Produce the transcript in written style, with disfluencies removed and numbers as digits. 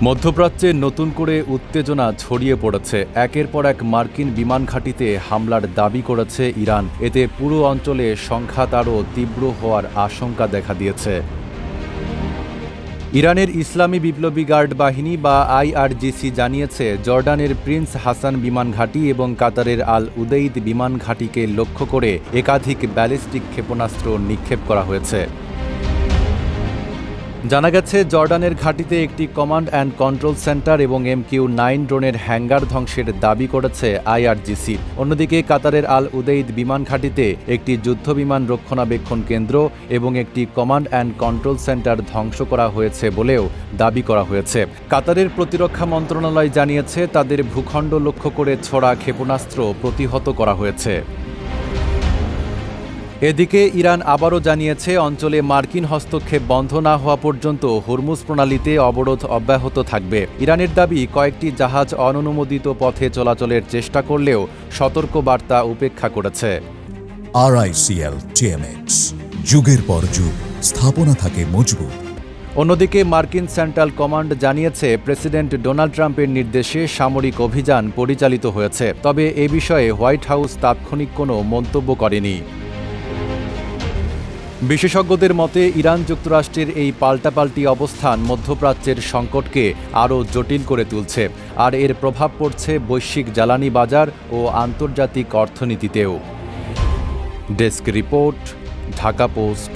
মধ্যপ্রাচ্যে নতুন করে উত্তেজনা ছড়িয়ে পড়েছে। একের পর এক মার্কিন বিমান ঘাঁটিতে হামলার দাবি করেছে ইরান। এতে পুরো অঞ্চলে সংঘাত আরও তীব্র হওয়ার আশঙ্কা দেখা দিয়েছে। ইরানের ইসলামী বিপ্লবী গার্ড বাহিনী বা আইআরজিসি জানিয়েছে, জর্ডানের প্রিন্স হাসান বিমান ঘাঁটি এবং কাতারের আল উদেইদ বিমান ঘাঁটিকে লক্ষ্য করে একাধিক ব্যালিস্টিক ক্ষেপণাস্ত্র নিক্ষেপ করা হয়েছে। জানা গেছে, জর্ডানের ঘাঁটিতে একটি কমান্ড অ্যান্ড কন্ট্রোল সেন্টার এবং MQ-9 ড্রোনের হ্যাঙ্গার ধ্বংসের দাবি করেছে আইআরজিসি। অন্যদিকে কাতারের আল উদেইদ বিমান ঘাঁটিতে একটি যুদ্ধবিমান রক্ষণাবেক্ষণ কেন্দ্র এবং একটি কমান্ড অ্যান্ড কন্ট্রোল সেন্টার ধ্বংস করা হয়েছে বলেও দাবি করা হয়েছে। কাতারের প্রতিরক্ষা মন্ত্রণালয় জানিয়েছে, তাদের ভূখণ্ড লক্ষ্য করে ছোড়া ক্ষেপণাস্ত্র প্রতিহত করা হয়েছে। এদিকে ইরান আবারও জানিয়েছে, অঞ্চলে মার্কিন হস্তক্ষেপ বন্ধ না হওয়া পর্যন্ত হরমুজ প্রণালীতে অবরোধ অব্যাহত থাকবে। ইরানের দাবি, কয়েকটি জাহাজ অননুমোদিত পথে চলাচলের চেষ্টা করলেও সতর্কবার্তা উপেক্ষা করেছে। RICL TMX, যুগের পর যুগ স্থাপনা থাকে মজবুত। অন্যদিকে মার্কিন সেন্ট্রাল কমান্ড জানিয়েছে, প্রেসিডেন্ট ডোনাল্ড ট্রাম্পের নির্দেশে সামরিক অভিযান পরিচালিত হয়েছে। তবে এ বিষয়ে হোয়াইট হাউস তাৎক্ষণিক কোনো মন্তব্য করেনি। বিশেষজ্ঞদের মতে, ইরান যুক্তরাষ্ট্রের এই পাল্টাপাল্টি অবস্থান মধ্যপ্রাচ্যের সংকটকে আরও জটিল করে তুলছে, আর এর প্রভাব পড়ছে বৈশ্বিক জ্বালানি বাজার ও আন্তর্জাতিক অর্থনীতিতেও। Desk report, Dhaka post.